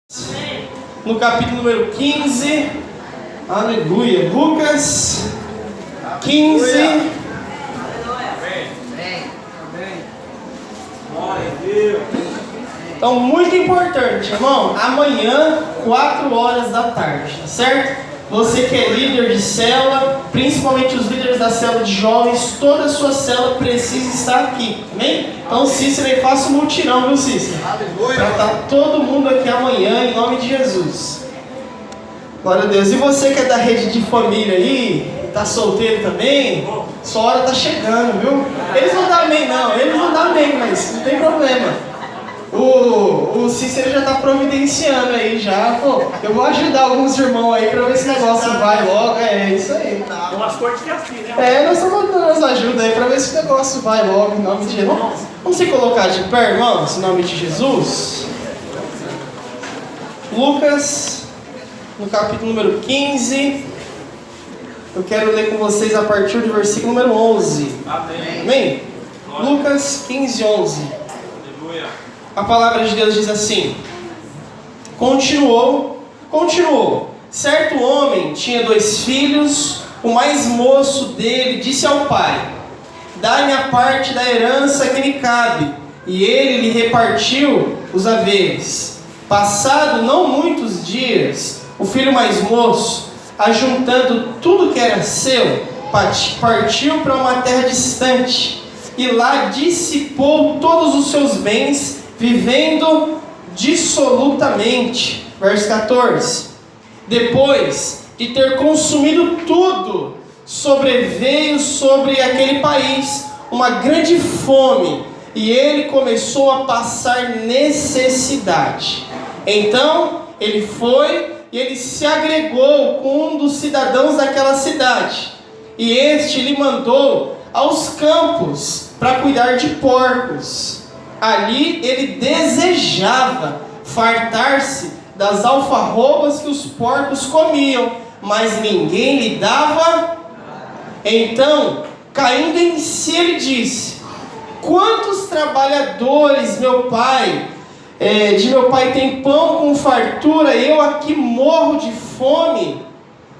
No capítulo número 15, aleluia, Lucas 15. Então, muito importante, irmão, amanhã, 4 horas da tarde, tá certo? Você que é líder de célula, principalmente os líderes da célula de jovens, toda a sua célula precisa estar aqui, amém? Então, Cícero, aí faça um mutirão, viu, Cícero? Para estar todo mundo aqui amanhã, em nome de Jesus. Glória a Deus. E você que é da rede de família aí, está solteiro também, sua hora está chegando, viu? Eles não dão amém, não, eles não dão amém, mas não tem problema. O Cícero já está providenciando aí já. Pô, eu vou ajudar alguns irmãos aí para ver se o negócio vai logo. É isso aí. Tem umas coisas que é assim, né? Nós estamos dando as ajudas aí para ver se o negócio vai logo, em nome de Jesus. Vamos se colocar de pé, irmãos, em nome de Jesus. Lucas, no capítulo número 15. Eu quero ler com vocês a partir do versículo número 11. Amém. Amém? Lucas 15, 11. Aleluia. A palavra de Deus diz assim: Continuou. Certo homem tinha 2 filhos. O mais moço dele disse ao pai: Dá-me a parte da herança que me cabe. E ele lhe repartiu os haveres. Passado não muitos dias, o filho mais moço, ajuntando tudo que era seu, partiu para uma terra distante, e lá dissipou todos os seus bens, vivendo dissolutamente. Verso 14. Depois de ter consumido tudo, sobreveio sobre aquele país uma grande fome, e ele começou a passar necessidade. Então ele foi e ele se agregou com um dos cidadãos daquela cidade, e este lhe mandou aos campos para cuidar de porcos. Ali ele desejava fartar-se das alfarrobas que os porcos comiam, mas ninguém lhe dava. Então, caindo em si, ele disse: Quantos trabalhadores de meu pai tem pão com fartura, eu aqui morro de fome?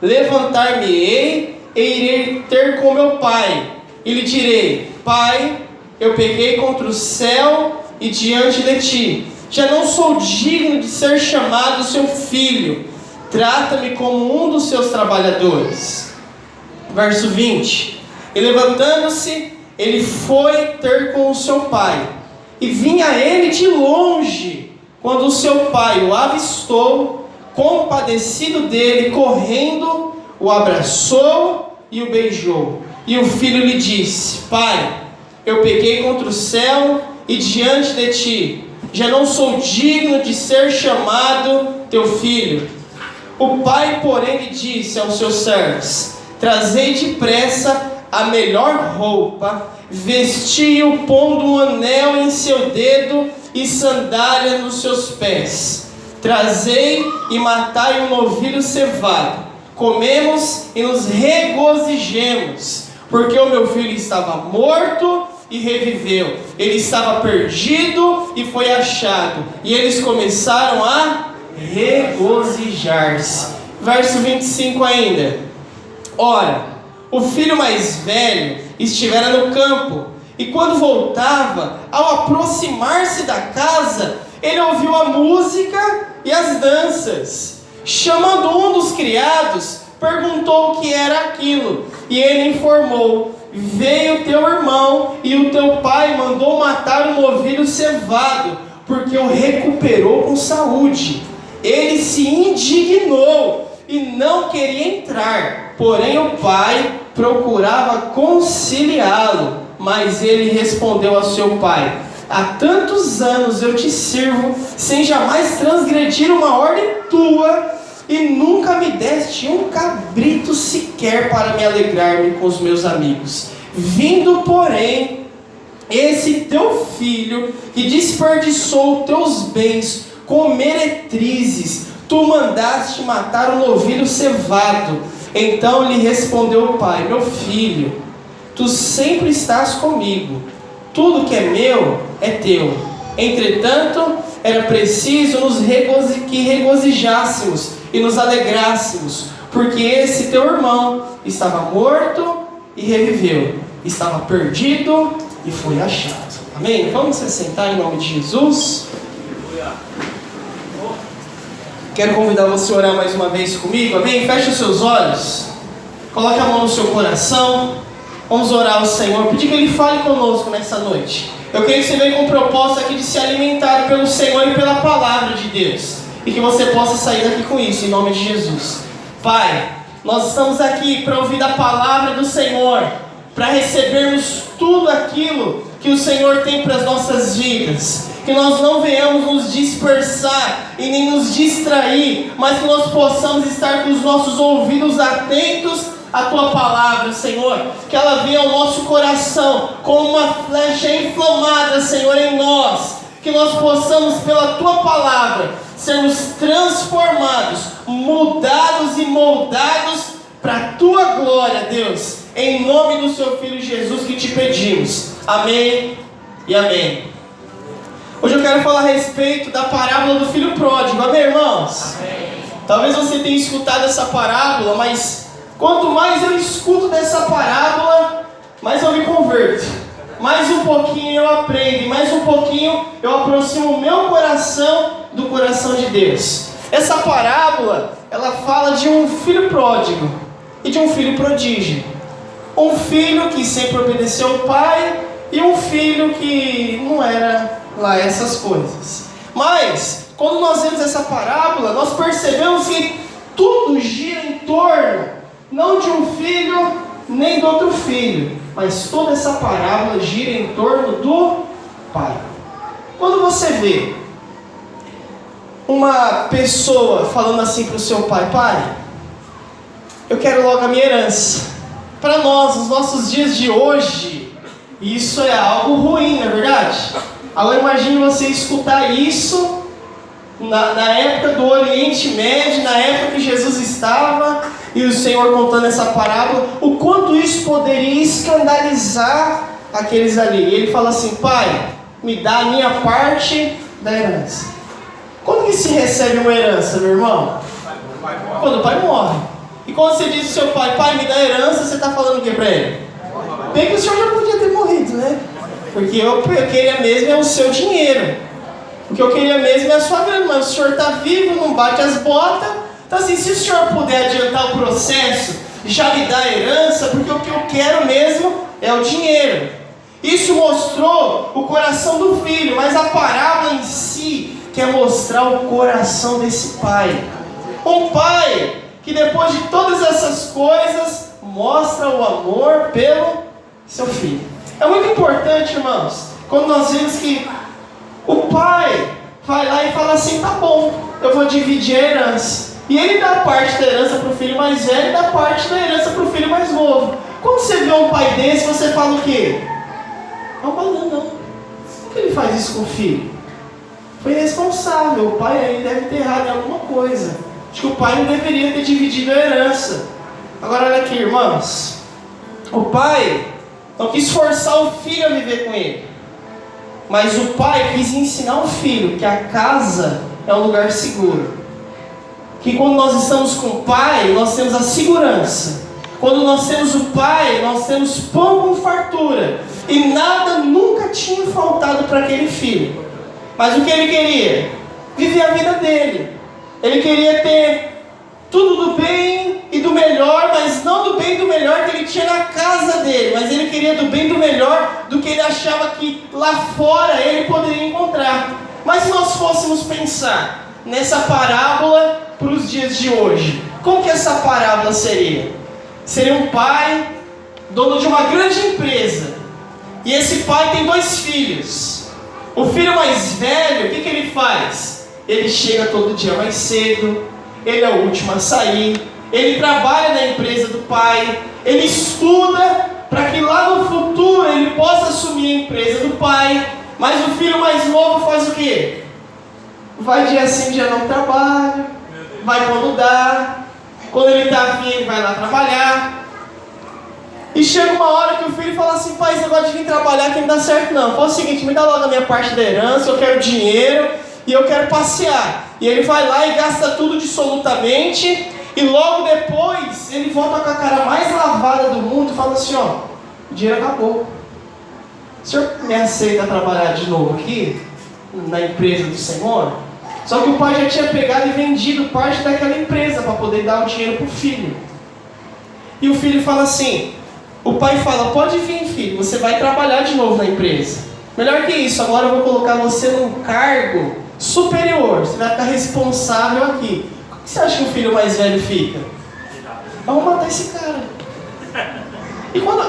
Levantar-me-ei e irei ter com meu pai, e lhe direi: Pai, eu pequei contra o céu e diante de ti. Já não sou digno de ser chamado seu filho. Trata-me como um dos seus trabalhadores. Verso 20. E levantando-se, ele foi ter com o seu pai. E vinha ele de longe. Quando o seu pai o avistou, compadecido dele, correndo, o abraçou e o beijou. E o filho lhe disse: Pai, eu pequei contra o céu e diante de ti. Já não sou digno de ser chamado teu filho. O pai, porém, lhe disse aos seus servos: Trazei depressa a melhor roupa, vestiu, pondo um anel em seu dedo e sandália nos seus pés. Trazei e matai um novilho cevado. Comemos e nos regozijemos, porque o meu filho estava morto e reviveu, ele estava perdido e foi achado. E eles começaram a regozijar-se. Verso 25 ainda. Ora, o filho mais velho estivera no campo, e quando voltava, ao aproximar-se da casa, ele ouviu a música e as danças. Chamando um dos criados, perguntou o que era aquilo, e ele informou: Veio teu irmão, e o teu pai mandou matar um novilho cevado, porque o recuperou com saúde. Ele se indignou e não queria entrar, porém o pai procurava conciliá-lo. Mas ele respondeu ao seu pai: Há tantos anos eu te sirvo, sem jamais transgredir uma ordem tua, e nunca me deste um cabrito sequer para me alegrar-me com os meus amigos. Vindo, porém, esse teu filho, que desperdiçou teus bens com meretrizes, tu mandaste matar um novilho cevado. Então lhe respondeu o pai: Meu filho, tu sempre estás comigo, tudo que é meu é teu. Entretanto, era preciso que regozijássemos e nos alegrássemos, porque esse teu irmão estava morto e reviveu, estava perdido e foi achado. Amém? Vamos se sentar em nome de Jesus. Quero convidar você a orar mais uma vez comigo. Amém? Feche os seus olhos. Coloque a mão no seu coração. Vamos orar ao Senhor. Pedir que Ele fale conosco nessa noite. Eu creio que você veio com o propósito aqui de se alimentar pelo Senhor e pela palavra de Deus. E que você possa sair daqui com isso, em nome de Jesus. Pai, nós estamos aqui para ouvir a palavra do Senhor, para recebermos tudo aquilo que o Senhor tem para as nossas vidas. Que nós não venhamos nos dispersar e nem nos distrair, mas que nós possamos estar com os nossos ouvidos atentos à Tua palavra, Senhor. Que ela venha ao nosso coração como uma flecha inflamada, Senhor, em nós. Que nós possamos, pela Tua palavra, sermos transformados, mudados e moldados para a Tua glória, Deus. Em nome do Seu Filho Jesus que te pedimos. Amém e amém. Hoje eu quero falar a respeito da parábola do filho pródigo. Amém, irmãos? Amém. Talvez você tenha escutado essa parábola, mas quanto mais eu escuto dessa parábola, mais eu me converto. Mais um pouquinho eu aprendo, e mais um pouquinho eu aproximo o meu coração do coração de Deus. Essa parábola, ela fala de um filho pródigo e de um filho prodígio. Um filho que sempre obedeceu ao pai e um filho que não era lá essas coisas. Mas, quando nós vemos essa parábola, nós percebemos que tudo gira em torno, não de um filho, nem do outro filho, mas toda essa parábola gira em torno do pai. Quando você vê uma pessoa falando assim para o seu pai: pai, eu quero logo a minha herança. Para nós, nos nossos dias de hoje, isso é algo ruim, não é verdade? Agora imagine você escutar isso na época do Oriente Médio, na época que Jesus estava, e o Senhor contando essa parábola, o quanto isso poderia escandalizar aqueles ali. E ele fala assim: pai, me dá a minha parte da herança. Quando que se recebe uma herança, meu irmão? Quando o pai morre. E quando você diz ao seu pai: pai, me dá a herança, você está falando o que para ele? Bem que o senhor já podia ter morrido, né? Porque eu queria mesmo é o seu dinheiro. O que eu queria mesmo é a sua grana. Mas o senhor está vivo, não bate as botas. Então assim, se o senhor puder adiantar o processo, já me dá a herança, porque o que eu quero mesmo é o dinheiro. Isso mostrou o coração do filho, mas a parábola em si quer mostrar o coração desse pai. Um pai que depois de todas essas coisas mostra o amor pelo seu filho. É muito importante, irmãos, quando nós vemos que o pai vai lá e fala assim: tá bom, eu vou dividir a herança. E ele dá parte da herança para o filho mais velho e dá parte da herança para o filho mais novo. Quando você vê um pai desse, você fala o quê? Não, por que ele faz isso com o filho? Foi irresponsável, o pai aí deve ter errado em alguma coisa. Acho que o pai não deveria ter dividido a herança. Agora olha aqui, irmãos. O pai não quis forçar o filho a viver com ele, mas o pai quis ensinar o filho que a casa é um lugar seguro. Que quando nós estamos com o pai, nós temos a segurança. Quando nós temos o pai, nós temos pão com fartura. E nada nunca tinha faltado para aquele filho. Mas o que ele queria? Viver a vida dele. Ele queria ter tudo do bem e do melhor, mas não do bem e do melhor que ele tinha na casa dele, mas ele queria do bem e do melhor do que ele achava que lá fora ele poderia encontrar. Mas se nós fôssemos pensar nessa parábola para os dias de hoje, como que essa parábola seria? Seria um pai, dono de uma grande empresa, e esse pai tem 2 filhos. O filho mais velho, o que ele faz? Ele chega todo dia mais cedo, ele é o último a sair, ele trabalha na empresa do pai, ele estuda para que lá no futuro ele possa assumir a empresa do pai. Mas o filho mais novo faz o quê? Vai dia sim, dia não trabalha, vai quando dá, quando ele está afim ele vai lá trabalhar. E chega uma hora que o filho fala assim: pai, esse negócio de vir trabalhar que não dá certo não. Fala o seguinte, me dá logo a minha parte da herança, eu quero dinheiro, e eu quero passear. E ele vai lá e gasta tudo dissolutamente, e logo depois ele volta com a cara mais lavada do mundo e fala assim, ó, o dinheiro acabou. O senhor me aceita trabalhar de novo aqui, na empresa do Senhor? Só que o pai já tinha pegado e vendido parte daquela empresa para poder dar o dinheiro para o filho. E o filho fala assim, o pai fala, pode vir filho, você vai trabalhar de novo na empresa. Melhor que isso, agora eu vou colocar você num cargo superior, você vai ficar responsável aqui. O que você acha que o filho mais velho fica? Vamos matar esse cara. E quando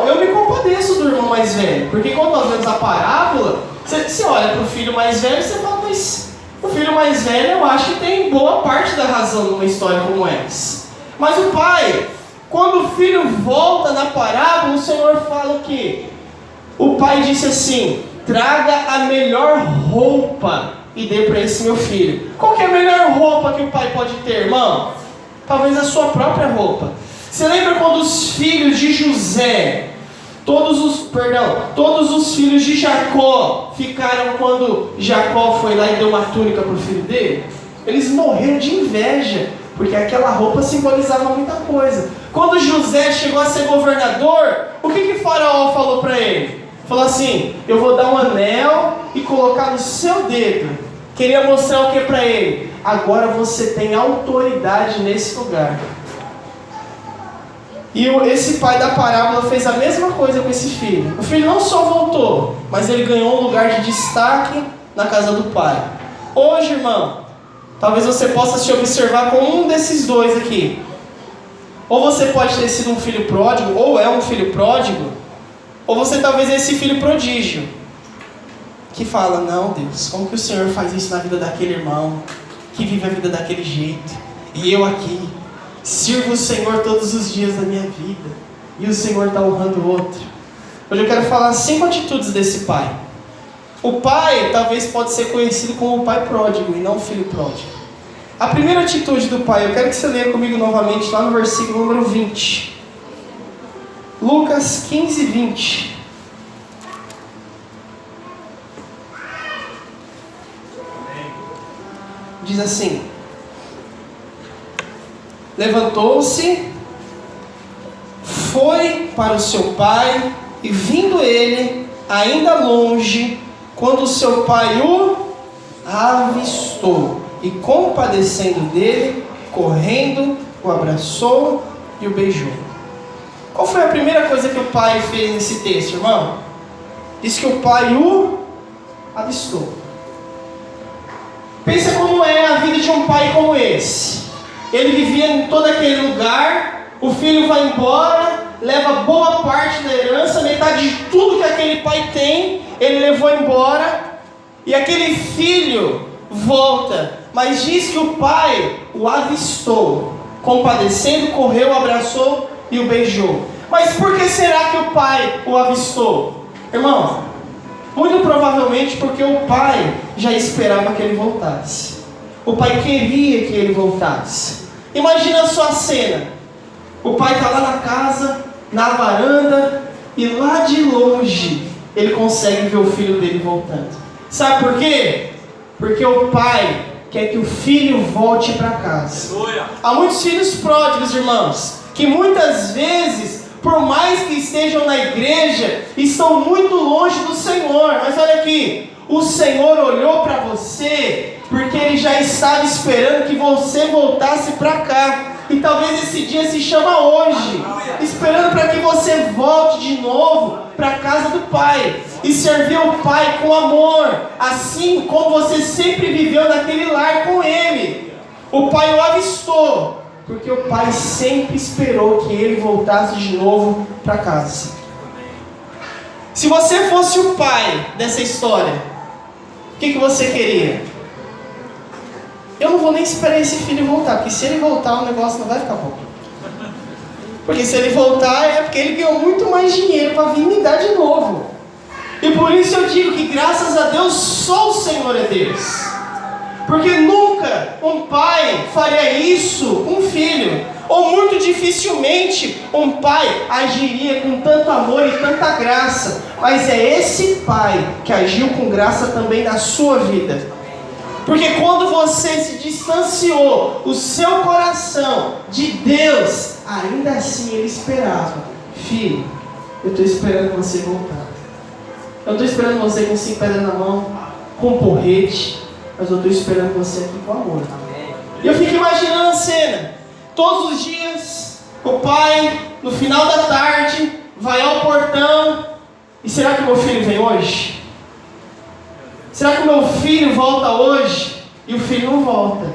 eu me compadeço do irmão mais velho, porque quando nós vemos a parábola, você olha para o filho mais velho e você fala, mas o filho mais velho eu acho que tem boa parte da razão numa história como essa. Mas o pai, quando o filho volta na parábola, o Senhor fala o quê? O pai disse assim, traga a melhor roupa e dê para esse meu filho. Qual que é a melhor roupa que o pai pode ter, irmão? Talvez a sua própria roupa. Você lembra quando os filhos de José, todos os filhos de Jacó ficaram quando Jacó foi lá e deu uma túnica para o filho dele? Eles morreram de inveja, porque aquela roupa simbolizava muita coisa. Quando José chegou a ser governador, o que Faraó falou para ele? Falou assim, eu vou dar um anel e colocar no seu dedo. Queria mostrar o que para ele? Agora você tem autoridade nesse lugar. E esse pai da parábola fez a mesma coisa com esse filho. O filho não só voltou, mas ele ganhou um lugar de destaque na casa do pai. Hoje, irmão, talvez você possa se observar com um desses dois aqui. Ou você pode ter sido um filho pródigo, ou é um filho pródigo, ou você talvez é esse filho prodígio, que fala, não Deus, como que o Senhor faz isso na vida daquele irmão, que vive a vida daquele jeito, e eu aqui, sirvo o Senhor todos os dias da minha vida, e o Senhor está honrando o outro. Hoje eu quero falar 5 atitudes desse pai. O pai talvez pode ser conhecido como o pai pródigo, e não o filho pródigo. A primeira atitude do pai, eu quero que você leia comigo novamente lá no versículo número 20. Lucas 15, 20. Diz assim: levantou-se, foi para o seu pai, e vindo ele, ainda longe, quando o seu pai o avistou, e compadecendo dele, correndo, o abraçou e o beijou. Qual foi a primeira coisa que o pai fez nesse texto, irmão? Diz que o pai o avistou. Pensa como é a vida de um pai como esse. Ele vivia em todo aquele lugar, o filho vai embora, leva boa parte da herança, metade de tudo que aquele pai tem, ele levou embora, e aquele filho volta, mas diz que o pai o avistou, compadecendo, correu, abraçou e o beijou. Mas por que será que o pai o avistou? Irmão, muito provavelmente porque o pai já esperava que ele voltasse. O pai queria que ele voltasse. Imagina só a cena. O pai está lá na casa, na varanda, e lá de longe ele consegue ver o filho dele voltando. Sabe por quê? Porque o pai quer que o filho volte para casa. Há muitos filhos pródigos, irmãos, que muitas vezes, por mais que estejam na igreja, estão muito longe do Senhor. Mas olha aqui, o Senhor olhou para você porque Ele já estava esperando que você voltasse para cá. E talvez esse dia se chama hoje, esperando para que você volte de novo para a casa do Pai e servir o Pai com amor, assim como você sempre viveu naquele lar com Ele. O Pai o avistou, porque o Pai sempre esperou que ele voltasse de novo para casa. Se você fosse o pai dessa história, o que você queria? Eu não vou nem esperar esse filho voltar, porque se ele voltar o negócio não vai ficar bom. Porque se ele voltar é porque ele ganhou muito mais dinheiro para vir me dar de novo. E por isso eu digo que graças a Deus só o Senhor é Deus. Porque nunca um pai faria isso com um filho. Ou muito dificilmente um pai agiria com tanto amor e tanta graça. Mas é esse pai que agiu com graça também na sua vida. Porque quando você se distanciou, o seu coração de Deus, ainda assim ele esperava. Filho, eu estou esperando você voltar. Eu estou esperando você com 5 pedras na mão, com um porrete, mas eu estou esperando você aqui com amor. E eu fico imaginando a cena. Todos os dias, o pai, no final da tarde, vai ao portão. E será que meu filho vem hoje? Será que o meu filho volta hoje? E o filho não volta.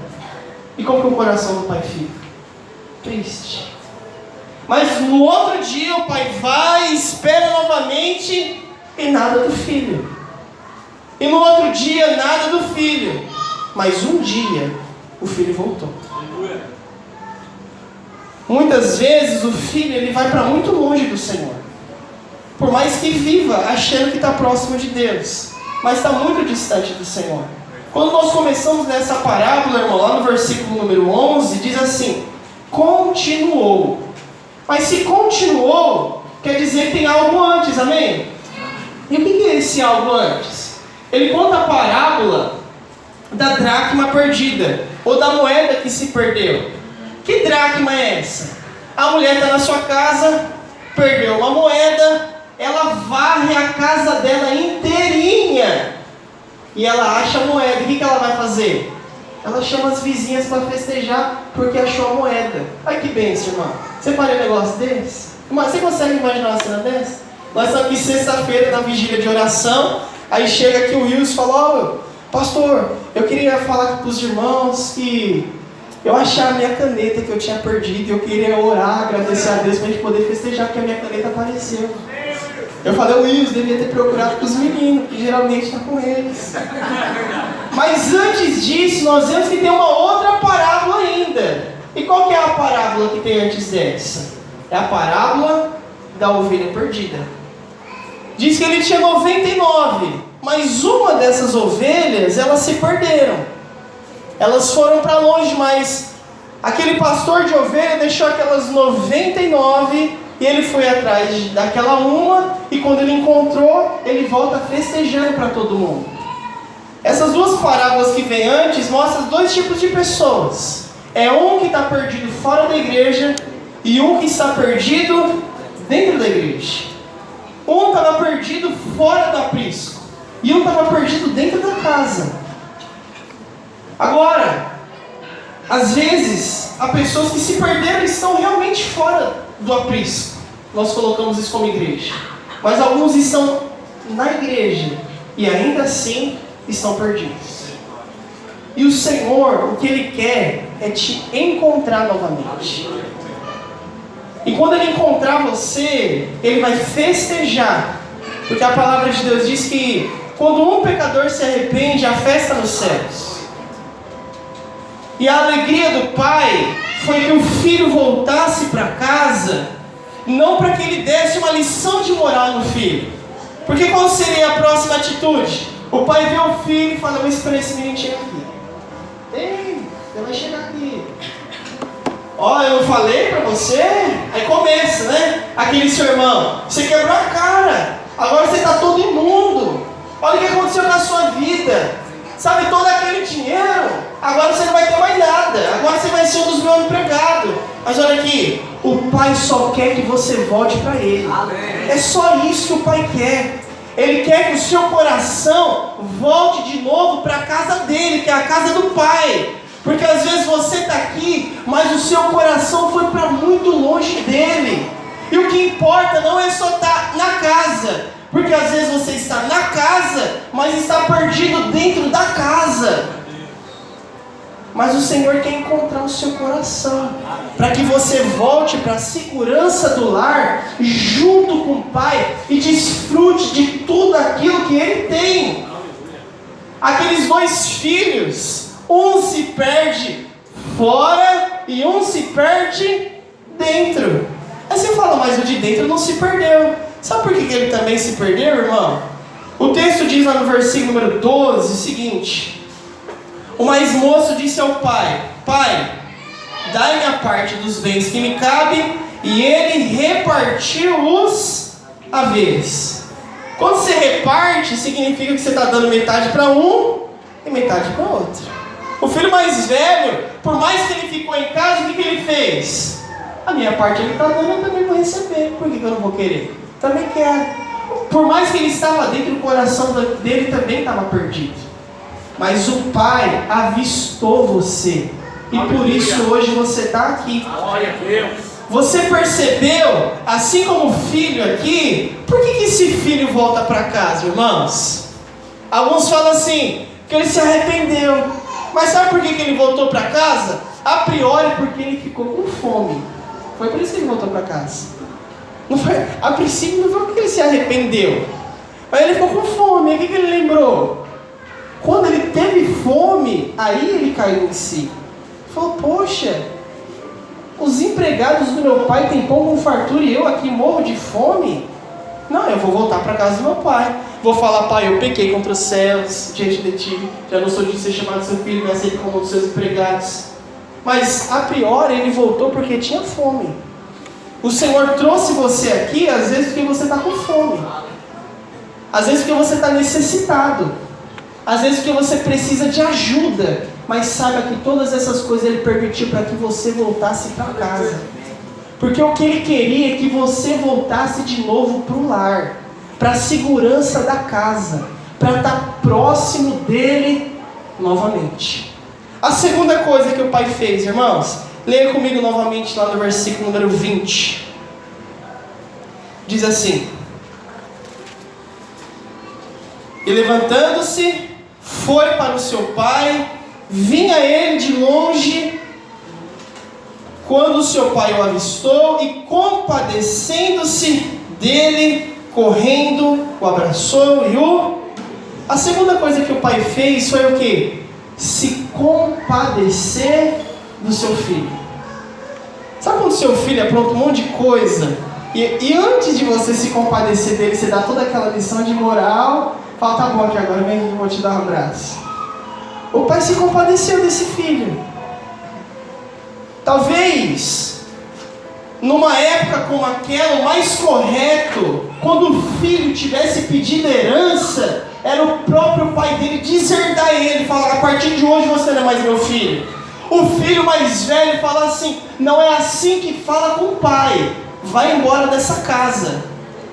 E como que o coração do pai fica? Triste. Mas no outro dia o pai vai, espera novamente e nada do filho. E no outro dia nada do filho. Mas um dia o filho voltou. Muitas vezes o filho ele vai para muito longe do Senhor. Por mais que viva achando que está próximo de Deus, mas está muito distante do Senhor. Quando nós começamos nessa parábola, irmão, lá no versículo número 11, diz assim: continuou. Mas se continuou, quer dizer que tem algo antes, amém? E o que é esse algo antes? Ele conta a parábola da dracma perdida, ou da moeda que se perdeu. Que dracma é essa? A mulher está na sua casa, perdeu uma moeda, ela varre a casa dela inteirinha e ela acha a moeda. E o que ela vai fazer? Ela chama as vizinhas para festejar porque achou a moeda. Ai que bênção, irmão. Você faria um negócio desse? Irmão, você consegue imaginar uma cena dessa? Nós estamos aqui sexta-feira na vigília de oração. Aí chega aqui o Wilson e fala: ó, pastor, eu queria falar para os irmãos que eu achei a minha caneta que eu tinha perdido e eu queria orar, agradecer a Deus para a gente poder festejar porque a minha caneta apareceu. Eu falei: o Wilson devia ter procurado com os meninos, que geralmente está com eles. Mas antes disso, nós vemos que tem uma outra parábola ainda. E qual que é a parábola que tem antes dessa? É a parábola da ovelha perdida. Diz que ele tinha 99, mas uma dessas ovelhas, elas se perderam. Elas foram para longe, mas aquele pastor de ovelha deixou aquelas 99 e ele foi atrás daquela uma, e quando ele encontrou, ele volta festejando para todo mundo. Essas duas parábolas que vêm antes mostram dois tipos de pessoas. É um que está perdido fora da igreja e um que está perdido dentro da igreja. Um estava perdido fora do aprisco e um estava perdido dentro da casa. Agora, às vezes, há pessoas que se perderam e estão realmente fora do aprisco. Nós colocamos isso como igreja. Mas alguns estão na igreja e ainda assim estão perdidos. E o Senhor, o que Ele quer é te encontrar novamente. E quando Ele encontrar você, Ele vai festejar. Porque a palavra de Deus diz que quando um pecador se arrepende, há festa nos céus. E a alegria do pai foi que o filho voltasse para casa, não para que ele desse uma lição de moral no filho. Porque qual seria a próxima atitude? O pai vê o filho e fala: eu vou esperar esse menino chegar aqui. Ei, ele vai chegar aqui. Ó, eu falei para você. Aí começa, né? Aquele seu irmão: você quebrou a cara, agora você está todo imundo. Olha o que aconteceu na sua vida. Sabe, todo aquele dinheiro, agora você não vai ter mais nada. Agora você vai ser um dos meus empregados. Mas olha aqui, o pai só quer que você volte para ele. É só isso que o pai quer. Ele quer que o seu coração volte de novo para a casa dele, que é a casa do pai. Porque às vezes você está aqui, mas o seu coração foi para muito longe dele. E o que importa não é só estar na casa. Porque às vezes você está na casa, mas está perdido dentro da casa. Mas o Senhor quer encontrar o seu coração, para que você volte para a segurança do lar, junto com o Pai, e desfrute de tudo aquilo que Ele tem. Aqueles dois filhos, um se perde fora e um se perde dentro. Aí você fala: mas o de dentro não se perdeu. Sabe por que ele também se perdeu, irmão? O texto diz lá no versículo número 12 o seguinte: o mais moço disse ao pai: pai, dai-me a parte dos bens que me cabe. E ele repartiu os haveres. Quando você reparte, significa que você está dando metade para um e metade para outra. O filho mais velho, por mais que ele ficou em casa, o que ele fez? A minha parte ele está dando, eu também vou receber. Por que eu não vou querer? Também quero. Por mais que ele estava dentro do coração dele, também estava perdido. Mas o pai avistou você. E por isso hoje você está aqui. Glória a Deus. Você percebeu, assim como o filho aqui, por que esse filho volta para casa, irmãos? Alguns falam assim, que ele se arrependeu. Mas sabe por que ele voltou para casa? A priori porque ele ficou com fome. Foi por isso que ele voltou para casa. Não foi, a princípio não foi porque ele se arrependeu. Mas ele ficou com fome. E o que ele lembrou? Quando ele teve fome, aí ele caiu em si. Falou, poxa, os empregados do meu pai têm pão com fartura e eu aqui morro de fome? Não, eu vou voltar para casa do meu pai. Vou falar, pai, eu pequei contra os céus diante de ti. Já não sou de ser chamado seu filho, me aceito como um dos seus empregados. Mas, a priori, ele voltou porque tinha fome. O Senhor trouxe você aqui, às vezes, porque você está com fome. Às vezes, porque você está necessitado. Às vezes, porque você precisa de ajuda. Mas saiba que todas essas coisas Ele permitiu para que você voltasse para casa. Porque o que Ele queria é que você voltasse de novo para o lar, para a segurança da casa, para estar próximo dEle novamente. A segunda coisa que o pai fez, irmãos, leia comigo novamente lá no versículo número 20. Diz assim: e levantando-se, foi para o seu pai, vinha ele de longe, quando o seu pai o avistou, e compadecendo-se dele, correndo, o abraçou e A segunda coisa que o pai fez foi o quê? Se compadecer do seu filho. Sabe quando o seu filho apronta um monte de coisa, e antes de você se compadecer dele, você dá toda aquela lição de moral, fala, tá bom aqui agora, vem aqui, vou te dar um abraço. O pai se compadeceu desse filho. Talvez, numa época como aquela, o mais correto, quando o filho tivesse pedido herança, era o próprio pai dele deserdar ele, falar, a partir de hoje você não é mais meu filho. O filho mais velho fala assim, não é assim que fala com o pai, vai embora dessa casa.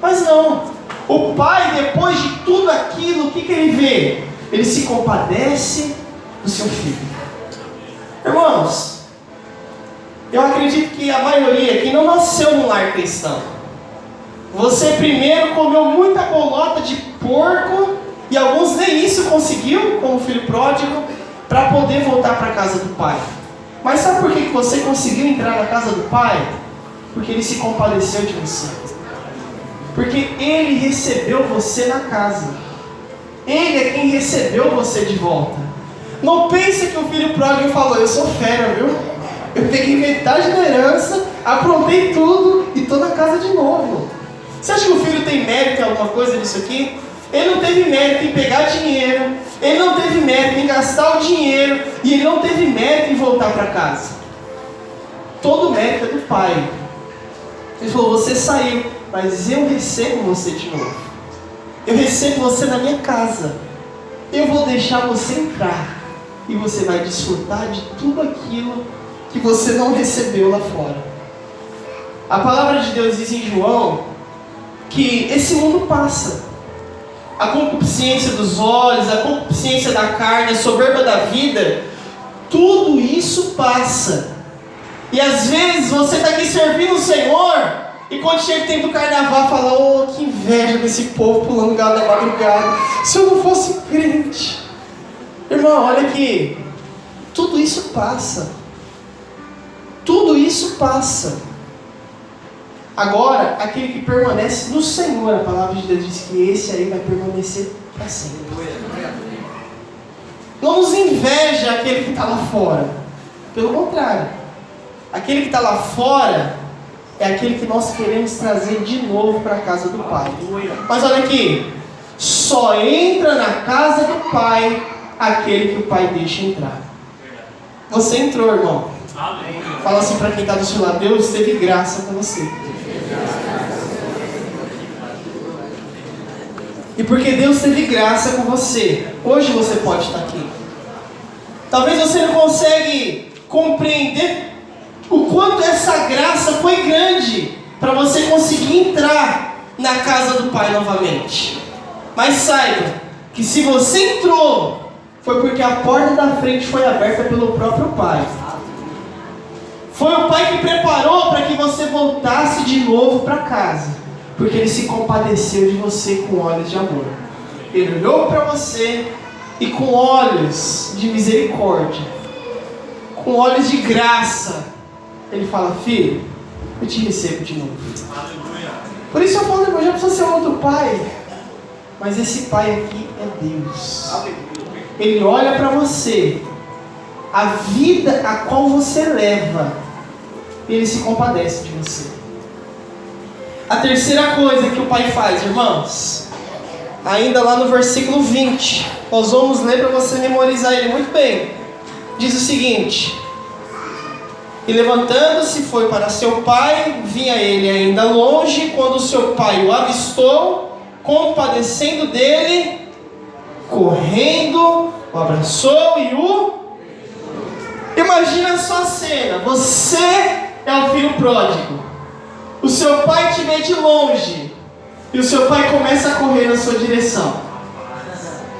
Mas não, o pai, depois de tudo aquilo, o que ele vê? Ele se compadece do seu filho. Irmãos, eu acredito que a maioria aqui não nasceu num lar cristão. Você primeiro comeu muita bolota de porco, e alguns nem isso conseguiu, como filho pródigo, para poder voltar para a casa do pai. Mas sabe por que você conseguiu entrar na casa do pai? Porque ele se compadeceu de você. Porque ele recebeu você na casa. Ele é quem recebeu você de volta. Não pense que o filho pródigo falou, eu sou fera, viu? Eu peguei metade da herança, aprontei tudo e estou na casa de novo. Você acha que o filho tem mérito em alguma coisa nisso aqui? Ele não teve mérito em pegar dinheiro, ele não teve mérito em gastar o dinheiro, e ele não teve mérito em voltar para casa. Todo o mérito é do pai. Ele falou, você saiu, mas eu recebo você de novo. Eu recebo você na minha casa. Eu vou deixar você entrar, e você vai desfrutar de tudo aquilo que você não recebeu lá fora. A palavra de Deus diz em João que esse mundo passa. A concupiscência dos olhos, a concupiscência da carne, a soberba da vida, tudo isso passa. E às vezes você está aqui servindo o Senhor, e quando chega o tempo do carnaval, fala, oh, que inveja desse povo pulando galo na madrugada. Se eu não fosse crente. Irmão, olha aqui, tudo isso passa. Tudo isso passa. Agora, aquele que permanece no Senhor, a palavra de Deus diz que esse aí vai permanecer para sempre. Não nos inveja aquele que está lá fora. Pelo contrário, aquele que está lá fora é aquele que nós queremos trazer de novo para a casa do Pai. Mas olha aqui, só entra na casa do Pai aquele que o Pai deixa entrar. Você entrou, irmão. Fala assim para quem está do seu lado, Deus teve graça com você. E porque Deus teve graça com você, hoje você pode estar aqui. Talvez você não consegue compreender o quanto essa graça foi grande para você conseguir entrar na casa do Pai novamente. Mas saiba que se você entrou, foi porque a porta da frente foi aberta pelo próprio Pai. Foi o Pai que preparou para que você voltasse de novo para casa, porque Ele se compadeceu de você com olhos de amor. Ele olhou para você e com olhos de misericórdia, com olhos de graça, Ele fala: filho, eu te recebo de novo. Por isso eu falo, irmão, já precisa ser um outro pai, mas esse pai aqui é Deus. Ele olha para você, a vida a qual você leva, e Ele se compadece de você. A terceira coisa que o pai faz, irmãos, ainda lá no versículo 20, nós vamos ler para você memorizar ele muito bem. Diz o seguinte: e levantando-se foi para seu pai, vinha ele ainda longe, quando seu pai o avistou, compadecendo dele, correndo, o abraçou e o... Imagina só a cena: você é o filho pródigo, o seu pai te vê de longe, e o seu pai começa a correr na sua direção.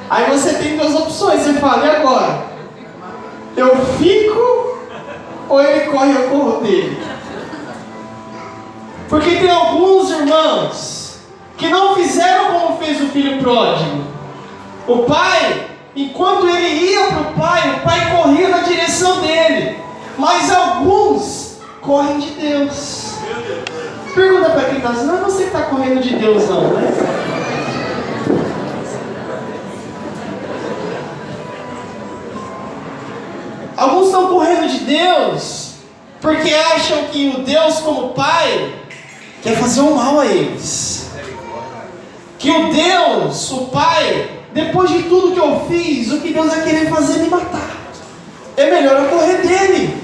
Aí você tem duas opções, você fala: e agora? Eu fico ou ele corre e eu corro dele? Porque tem alguns irmãos que não fizeram como fez o filho pródigo. O pai, enquanto ele ia para o pai corria na direção dele. Mas alguns correm de Deus. Pergunta para quem está dizendo: não é você que está correndo de Deus não, né? Alguns estão correndo de Deus porque acham que o Deus como pai quer fazer um mal a eles. Que o Deus, o pai, depois de tudo que eu fiz, o que Deus vai querer fazer é me matar. É melhor eu correr dele.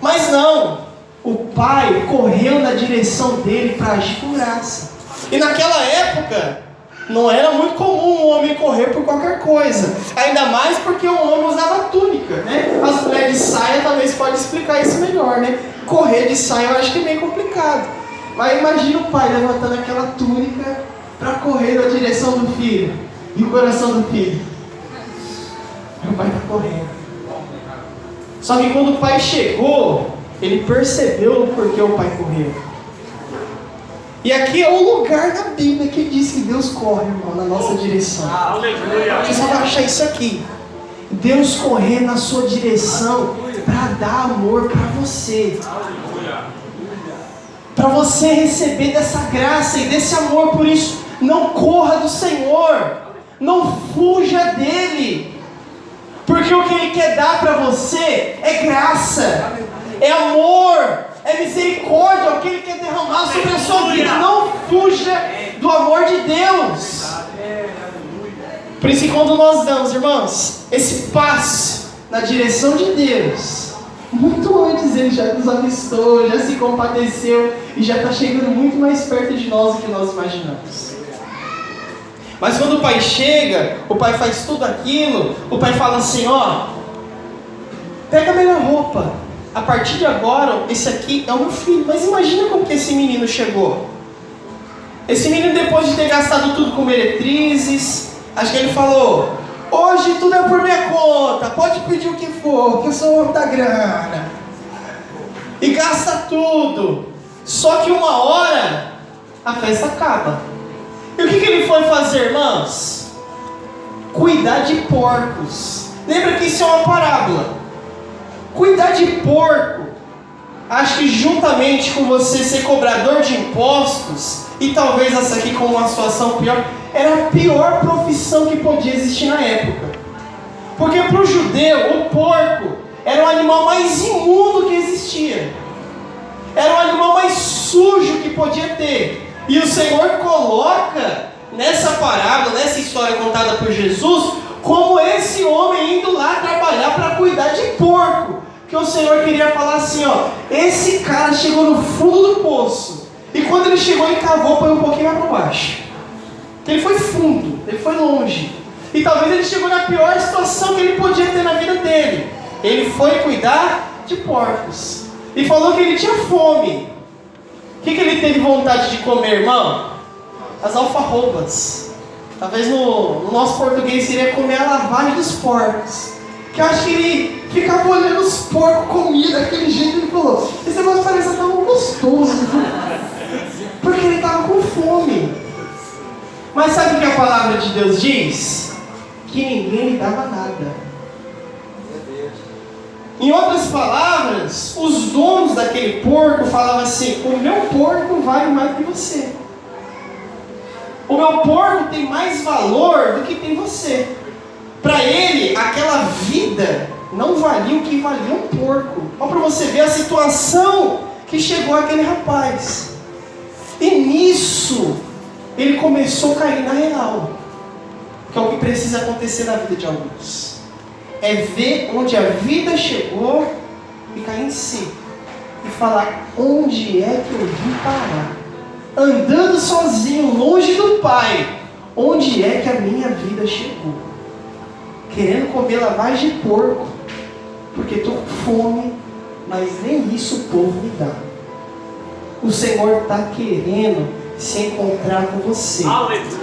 Mas não, o pai correu na direção dele para agir com graça. E naquela época não era muito comum um homem correr por qualquer coisa. Ainda mais porque o homem usava túnica, né? As mulheres de saia talvez pode explicar isso melhor, né? Correr de saia eu acho que é meio complicado. Mas imagina o pai levantando aquela túnica para correr na direção do filho. E o coração do filho: meu pai está correndo. Só que quando o pai chegou, ele percebeu o porquê o pai correu. E aqui é o lugar da Bíblia que diz que Deus corre, irmão, na nossa direção. Você só vai achar isso aqui: Deus correr na sua direção para dar amor para você. Para você receber dessa graça e desse amor. Por isso, não corra do Senhor. Não fuja dele. Porque o que Ele quer dar para você é graça, é amor, é misericórdia, é o que Ele quer derramar sobre a sua vida. Não fuja do amor de Deus. Por isso que quando nós damos, irmãos, esse passo na direção de Deus, muito antes Ele já nos avistou, já se compadeceu e já está chegando muito mais perto de nós do que nós imaginamos. Mas quando o pai chega, o pai faz tudo aquilo, o pai fala assim: ó, pega a minha roupa, a partir de agora, esse aqui é o meu filho. Mas imagina como que esse menino chegou. Esse menino, depois de ter gastado tudo com meretrizes, acho que ele falou: hoje tudo é por minha conta, pode pedir o que for, que eu sou o homem da grana. E gasta tudo. Só que uma hora, a festa acaba. E o que ele foi fazer, irmãos? Cuidar de porcos. Lembra que isso é uma parábola. Cuidar de porco, acho que juntamente com você ser cobrador de impostos, e talvez essa aqui com uma situação pior, era a pior profissão que podia existir na época. Porque para o judeu, o porco era o animal mais imundo que existia. Era o animal mais sujo que podia ter. E o Senhor coloca nessa parábola, nessa história contada por Jesus, como esse homem indo lá trabalhar para cuidar de porco. Que o Senhor queria falar assim, ó: esse cara chegou no fundo do poço. E quando ele chegou, ele cavou, põe um pouquinho mais para baixo. Ele foi fundo, ele foi longe. E talvez ele chegou na pior situação que ele podia ter na vida dele. Ele foi cuidar de porcos. E falou que ele tinha fome. O que ele teve vontade de comer, irmão? As alfarrobas. Talvez no nosso português seria comer a lavagem dos porcos. Que eu acho que ele ficava olhando os porcos comida daquele jeito. Ele falou, esse negócio parece tão gostoso. Porque ele estava com fome. Mas sabe o que a palavra de Deus diz? Que ninguém lhe dava nada. Em outras palavras, os donos daquele porco falavam assim, o meu porco vale mais que você. O meu porco tem mais valor do que tem você. Para ele, aquela vida não valia o que valia um porco. Olha para você ver a situação que chegou aquele rapaz. E nisso, ele começou a cair na real. Que é o que precisa acontecer na vida de alguns. É ver onde a vida chegou e cair em si. E falar, onde é que eu vim parar? Andando sozinho, longe do Pai. Onde é que a minha vida chegou? Querendo comer lavagem de porco. Porque estou com fome, mas nem isso o povo me dá. O Senhor está querendo se encontrar com você.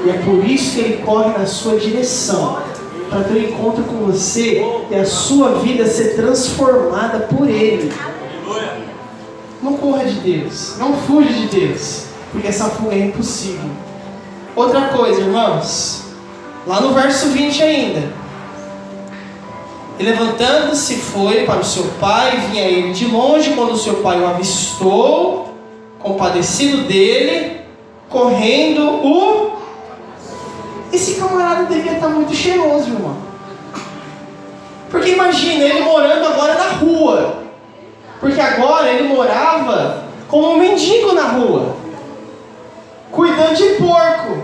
E é por isso que Ele corre na sua direção. Para ter um encontro com você e a sua vida ser transformada por Ele. Não corra de Deus. Não fuja de Deus. Porque essa fuga é impossível. Outra coisa, irmãos. Lá no verso 20 ainda. E levantando-se foi para o seu pai. Vinha ele de longe. Quando o seu pai o avistou, compadecido dele, correndo Esse camarada devia estar muito cheiroso, irmão. Porque imagina, ele morando agora na rua. Porque agora ele morava como um mendigo na rua. Cuidando de porco.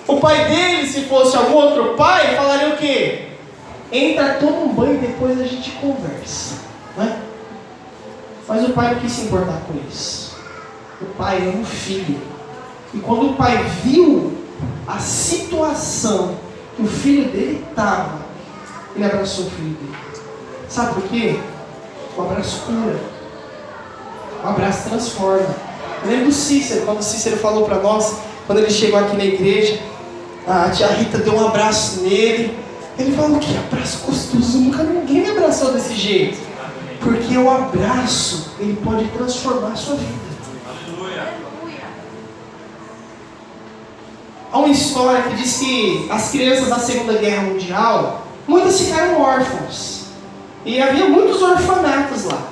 O pai dele, se fosse algum outro pai, falaria o quê? Entra, toma um banho e depois a gente conversa. Né? Mas o pai não quis se importar com isso. O pai era um filho. E quando o pai viu a situação que o filho dele estava, ele abraçou o filho dele. Sabe por quê? O abraço cura. O abraço transforma. Eu lembro do Cícero, quando o Cícero falou para nós, quando ele chegou aqui na igreja, a tia Rita deu um abraço nele. Ele falou, que abraço gostoso, nunca ninguém me abraçou desse jeito. Porque o abraço, ele pode transformar a sua vida. Há uma história que diz que as crianças da Segunda Guerra Mundial, muitas ficaram órfãos. E havia muitos orfanatos lá.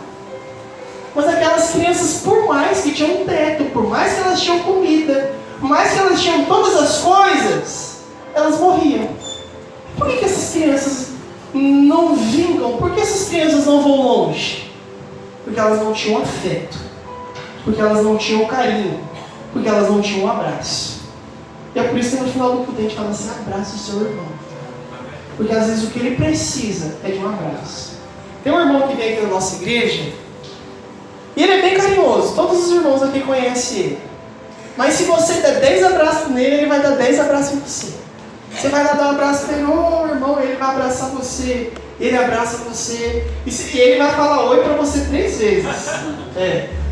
Mas aquelas crianças, por mais que tinham um teto, por mais que elas tinham comida, por mais que elas tinham todas as coisas, elas morriam. Por que essas crianças não vingam? Por que essas crianças não vão longe? Porque elas não tinham afeto. Porque elas não tinham carinho. Porque elas não tinham um abraço. E é por isso que no final do culto a gente fala assim, abraça o seu irmão. Porque às vezes o que ele precisa é de um abraço. Tem um irmão que vem aqui na nossa igreja, e ele é bem carinhoso, todos os irmãos aqui conhecem ele. Mas se você der 10 abraços nele, ele vai dar 10 abraços em você. Você vai lá dar um abraço nele, irmão, ele vai abraçar você, ele abraça você, e ele vai falar oi pra você 3 vezes.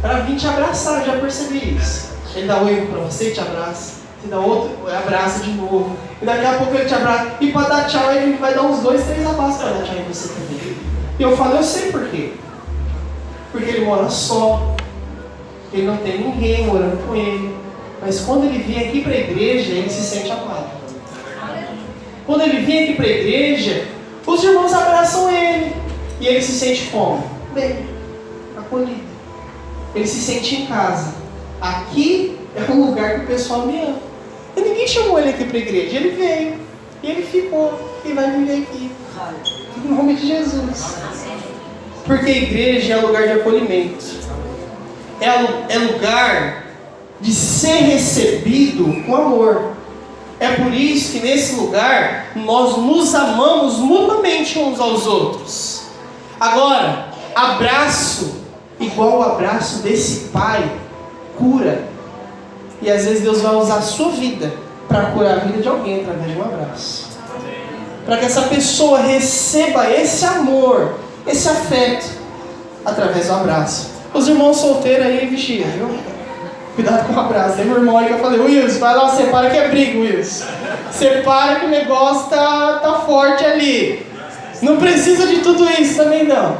Pra vir te abraçar, eu já percebi isso. Ele dá oi pra você e te abraça. Você dá outro, abraça de novo. E daqui a pouco ele te abraça. E para dar tchau, ele vai dar uns 2, 3 abraços para dar tchau em você também. E eu falo, eu sei por quê. Porque ele mora só. Ele não tem ninguém morando com ele. Mas quando ele vem aqui para a igreja, ele se sente amado. Quando ele vem aqui para a igreja, os irmãos abraçam ele. E ele se sente como? Bem, acolhido. Ele se sente em casa. Aqui é um lugar que o pessoal me ama. E ninguém chamou ele aqui para a igreja. Ele veio. E ele ficou. E vai viver aqui. Em nome de Jesus. Porque a igreja é lugar de acolhimento. É lugar de ser recebido com amor. É por isso que nesse lugar nós nos amamos mutuamente uns aos outros. Agora, abraço igual o abraço desse pai cura. E às vezes Deus vai usar a sua vida para curar a vida de alguém através de um abraço. para que essa pessoa receba esse amor, esse afeto, através do abraço. Os irmãos solteiros aí, vigia, viu? Cuidado com o abraço. Tem meu irmão aí que eu falei, Wilson, vai lá, separa que é briga, Wilson. Separa que o negócio tá forte ali. Não precisa de tudo isso também não.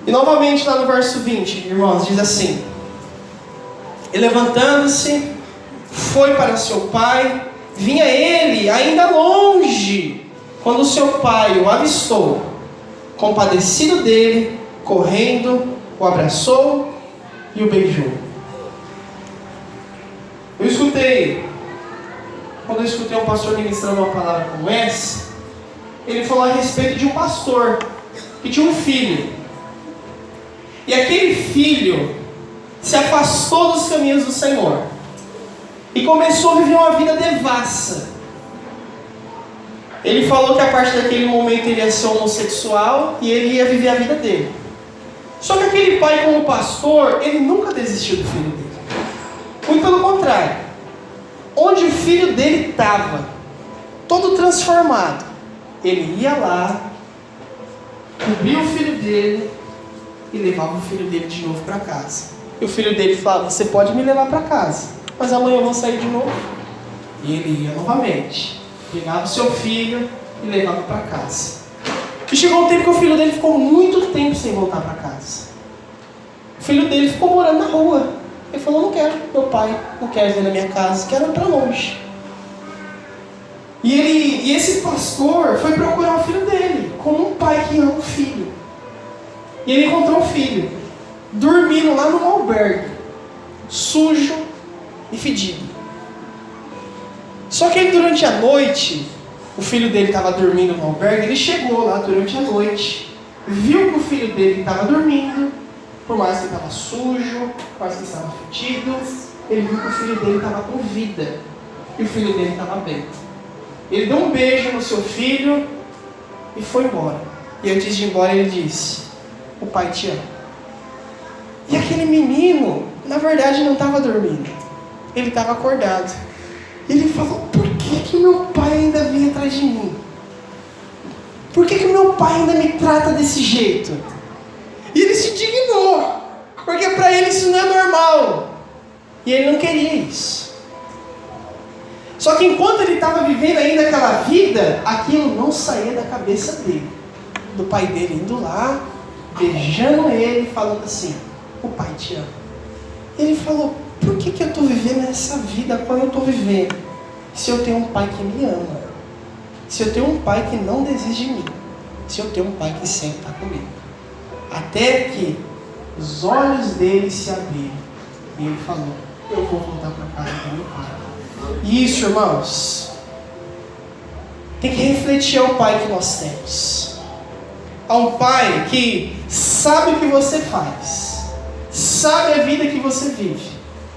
E novamente lá no verso 20, irmãos, diz assim: e levantando-se, foi para seu pai. Vinha ele ainda longe, quando seu pai o avistou. Compadecido dele, correndo, o abraçou e o beijou. Quando eu escutei um pastor ministrando uma palavra como essa, ele falou a respeito de um pastor que tinha um filho. E aquele filho se afastou dos caminhos do Senhor e começou a viver uma vida devassa. Ele falou que a partir daquele momento ele ia ser homossexual e ele ia viver a vida dele. Só que aquele pai, como pastor, ele nunca desistiu do filho dele. Muito pelo contrário. Onde o filho dele estava, todo transformado, ele ia lá, cobria o filho dele e levava o filho dele de novo para casa. E o filho dele falava: você pode me levar para casa, mas amanhã eu vou sair de novo. E ele ia novamente, pegava o seu filho e levava para casa. E chegou um tempo que o filho dele ficou muito tempo sem voltar para casa. O filho dele ficou morando na rua. Ele falou: não quero, meu pai não quer vir na minha casa, quero ir para longe. E esse pastor foi procurar o filho dele, como um pai que ama o filho. E ele encontrou o filho, dormindo lá num albergue, sujo e fedido. Só que ele, durante a noite, o filho dele estava dormindo no albergue, ele chegou lá durante a noite, viu que o filho dele estava dormindo, por mais que estava sujo, por mais que estava fedido, ele viu que o filho dele estava com vida, e o filho dele estava bem. Ele deu um beijo no seu filho e foi embora. E antes de ir embora ele disse: o pai te ama. E aquele menino, na verdade, não estava dormindo, ele estava acordado. E ele falou: por que meu pai ainda vem atrás de mim? Por que meu pai ainda me trata desse jeito? E ele se indignou, porque para ele isso não é normal. E ele não queria isso. Só que enquanto ele estava vivendo ainda aquela vida, aquilo não saía da cabeça dele. Do pai dele indo lá, beijando ele, falando assim: o pai te ama. E ele falou: por que eu estou vivendo essa vida qual eu estou vivendo? Se eu tenho um pai que me ama, se eu tenho um pai que não desiste de mim, se eu tenho um pai que sempre está comigo. Até que os olhos dele se abriram e ele falou: eu vou voltar para casa do meu pai. E isso, irmãos, tem que refletir ao pai que nós temos. A um pai que sabe o que você faz, sabe a vida que você vive,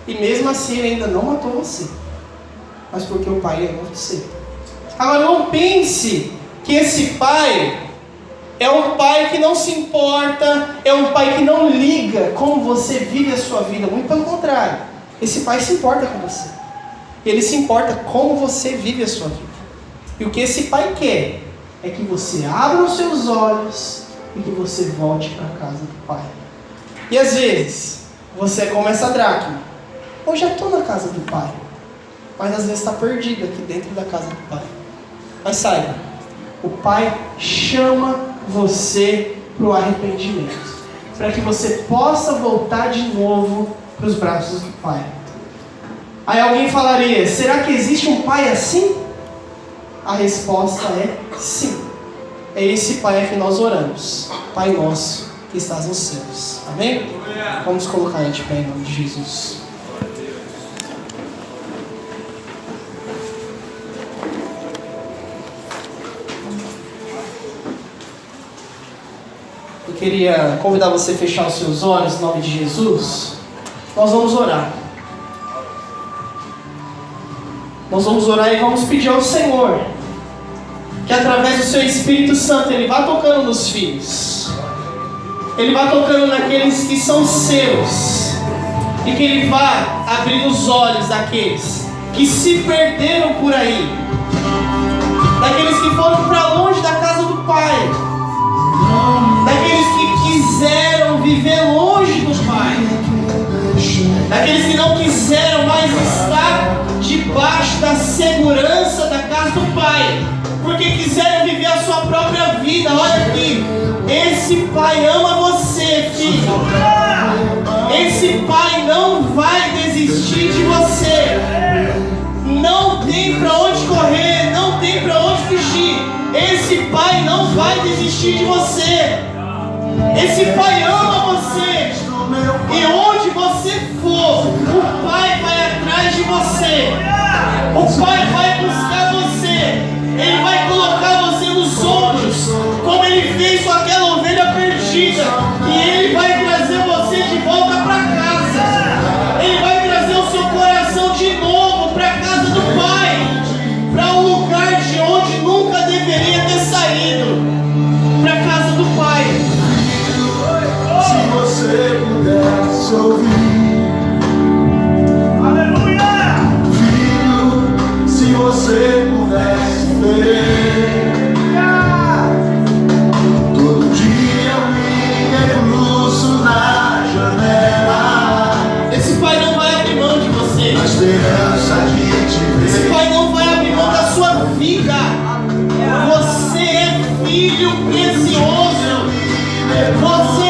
e mesmo assim ele ainda não matou você, mas porque o pai ama você. Agora não pense que esse pai é um pai que não se importa, é um pai que não liga como você vive a sua vida. Muito pelo contrário, esse pai se importa com você. Ele se importa como você vive a sua vida. E o que esse pai quer é que você abra os seus olhos e que você volte para a casa do pai. E às vezes, você é como essa dracma: eu já estou na casa do pai, mas às vezes está perdido aqui dentro da casa do pai. Mas saiba, o pai chama você para o arrependimento, para que você possa voltar de novo para os braços do pai. Aí alguém falaria: será que existe um pai assim? A resposta é sim. É esse pai a que nós oramos: Pai nosso que estás nos céus. Amém? Vamos colocar de pé em nome de Jesus. Eu queria convidar você a fechar os seus olhos em nome de Jesus. Nós vamos orar. Nós vamos orar e vamos pedir ao Senhor que através do seu Espírito Santo Ele vá tocando nos filhos, Ele vá tocando naqueles que são seus, e que Ele vá abrir os olhos daqueles que se perderam por aí, daqueles que foram para longe da casa do Pai, daqueles que quiseram viver longe do Pai, daqueles que não quiseram mais estar debaixo da segurança da casa do Pai, porque quiseram viver a sua própria vida. Olha aqui, esse Pai ama você, filho. Esse Pai não vai desistir de você. Não tem para onde correr, não tem para onde fugir. Esse Pai não vai desistir de você. Esse Pai ama você. E onde você for, o Pai vai atrás de você. O Pai vai buscar você. Ele vai colocar você nos ombros, como Ele fez com aquela ovelha perdida. E Ele vai trazer você de volta para casa. Ele vai trazer o seu coração de novo para a casa do Pai, para um lugar de onde nunca deveria ter saído, para a casa do Pai. Se você pudesse ouvir, Aleluia! filho, se você pudesse ver, todo dia eu me debruço na janela, Esse Pai não vai abrir mão de você. na esperança de te Esse ver. Pai não vai abrir mão da sua vida. Você é filho precioso. Você